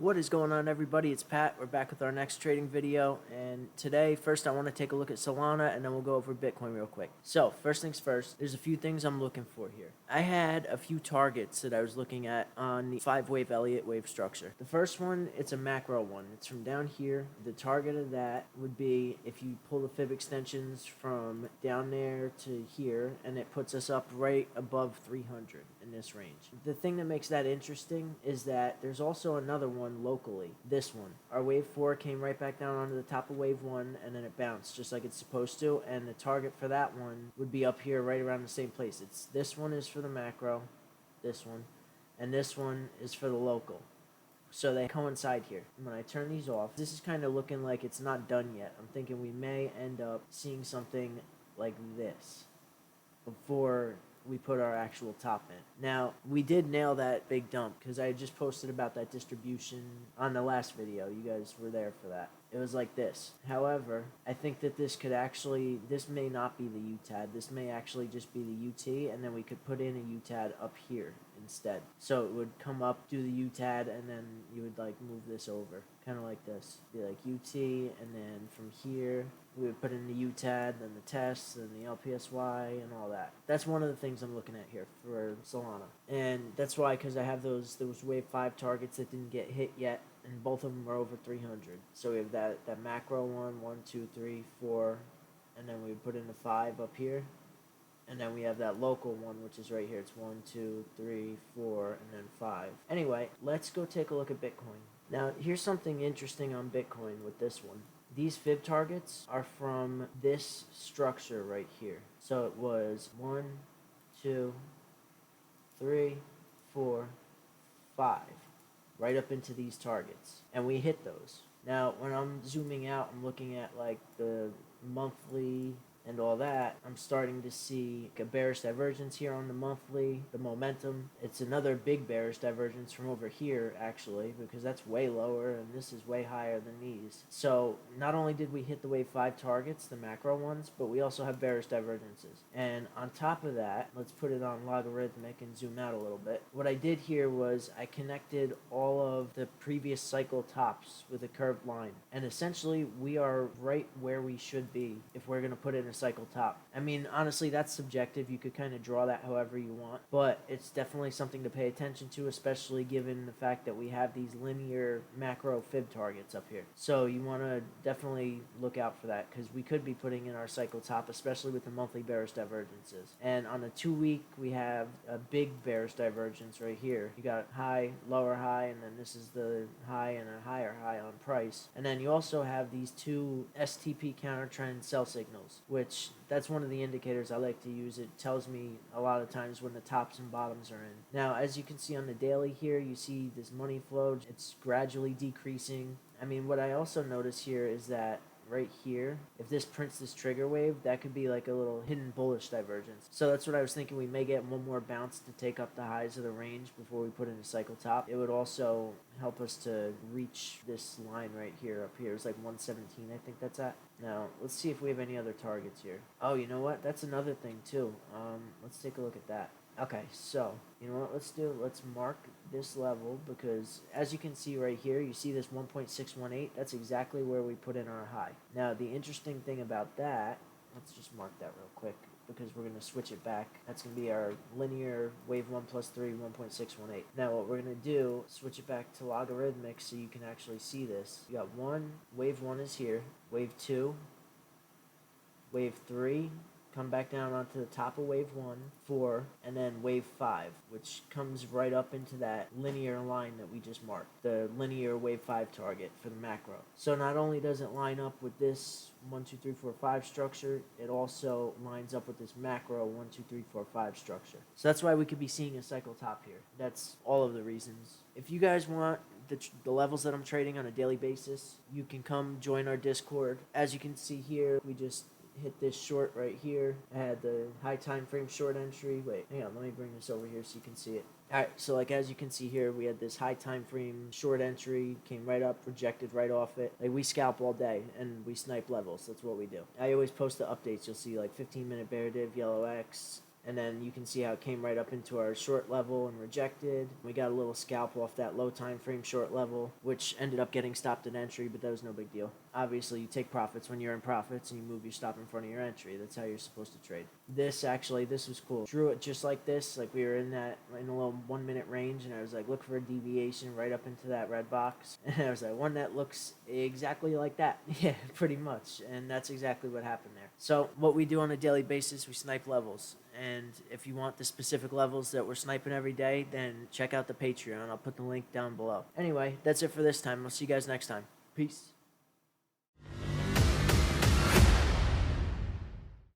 What is going on, everybody? It's Pat. We're back with our next trading video, and today first I want to take a look at Solana and then we'll go over Bitcoin real quick. So first things first, there's a few things I'm looking for here. I had a few targets that I was looking at on the 5-wave Elliott wave structure. The first one, it's a macro one. It's from down here. The target of that would be if you pull the fib extensions from down there to here, and it puts us up right above 300 in this range. The thing that makes that interesting is that there's also another one locally. This one, our wave 4 came right back down onto the top of wave 1, and then it bounced just like it's supposed to, and the target for that one would be up here right around the same place. It's this one is for the macro, this one, and this one is for the local. So they coincide here. When I turn these off, this is kind of looking like it's not done yet. I'm thinking we may end up seeing something like this before we put our actual top in. Now, we did nail that big dump because I just posted about that distribution on the last video. You guys were there for that. It was like this. However, I think that this may not be the UTAD. This may actually just be the UT, and then we could put in a UTAD up here instead. So it would come up, do the UTAD, and then you would like move this over. Kind of like this. Be like UT, and then from here, we would put in the UTAD, then the tests, and the LPSY, and all that. That's one of the things I'm looking at here for Solana. And that's why, because I have those wave 5 targets that didn't get hit yet, and both of them are over 300. So we have that macro one, 1, 2, 3, 4, and then we put in the 5 up here. And then we have that local one, which is right here. It's 1, 2, 3, 4, and then 5. Anyway, let's go take a look at Bitcoin. Now, here's something interesting on Bitcoin with this one. These fib targets are from this structure right here. So it was 1, 2, 3, 4, 5, right up into these targets. And we hit those. Now, when I'm zooming out, I'm looking at like the monthly and all that, I'm starting to see a bearish divergence here on the monthly, the momentum. It's another big bearish divergence from over here, actually, because that's way lower, and this is way higher than these. So not only did we hit the wave 5 targets, the macro ones, but we also have bearish divergences. And on top of that, let's put it on logarithmic and zoom out a little bit. What I did here was I connected all of the previous cycle tops with a curved line. And essentially, we are right where we should be if we're going to put in a cycle top. I mean, honestly, that's subjective. You could kind of draw that however you want, but it's definitely something to pay attention to, especially given the fact that we have these linear macro fib targets up here. So you want to definitely look out for that, because we could be putting in our cycle top, especially with the monthly bearish divergences. And on the 2-week, we have a big bearish divergence right here. You got high, lower high, and then this is the high and a higher high on price. And then you also have these 2 STP counter trend sell signals, which that's one of the indicators I like to use. It tells me a lot of times when the tops and bottoms are in. Now, as you can see on the daily here, you see this money flow. It's gradually decreasing. I mean, what I also notice here is that right here, if this prints this trigger wave, that could be like a little hidden bullish divergence. So that's what I was thinking. We may get one more bounce to take up the highs of the range before we put in a cycle top. It would also help us to reach this line right here up here. It's like 117, I think that's at. Now, let's see if we have any other targets here. Oh, you know what? That's another thing too. Let's take a look at that. Okay, so, you know what let's mark this level, because as you can see right here, you see this 1.618, that's exactly where we put in our high. Now, the interesting thing about that, let's just mark that real quick, because we're going to switch it back. That's going to be our linear wave 1 plus 3, 1.618. Now, what we're going to do, switch it back to logarithmic so you can actually see this. You got wave 1 is here, wave 2, wave 3, come back down onto the top of wave 1, 4, and then wave 5, which comes right up into that linear line that we just marked, the linear wave 5 target for the macro. So not only does it line up with this 1, 2, 3, 4, 5 structure, it also lines up with this macro 1, 2, 3, 4, 5 structure. So that's why we could be seeing a cycle top here. That's all of the reasons. If you guys want the levels that I'm trading on a daily basis, you can come join our Discord. As you can see here, we just hit this short right here. I had the high time frame short entry. Wait, hang on, let me bring this over here so you can see it. Alright, so like as you can see here, we had this high time frame short entry, came right up, rejected right off it. Like, we scalp all day and we snipe levels. That's what we do. I always post the updates. You'll see like 15-minute bear div, yellow X, and then you can see how it came right up into our short level and rejected. We got a little scalp off that low time frame short level, which ended up getting stopped at entry, but that was no big deal. Obviously, you take profits when you're in profits, and you move your stop in front of your entry. That's how you're supposed to trade. This was cool. Drew it just like this, like we were in a little 1 minute range, and I was like, look for a deviation right up into that red box, and I was like, one that looks exactly like that. Yeah, pretty much, and that's exactly what happened there. So what we do on a daily basis, we snipe levels, and if you want the specific levels that we're sniping every day, then check out the Patreon. I'll put the link down below. Anyway, that's it for this time. I'll see you guys next time. Peace.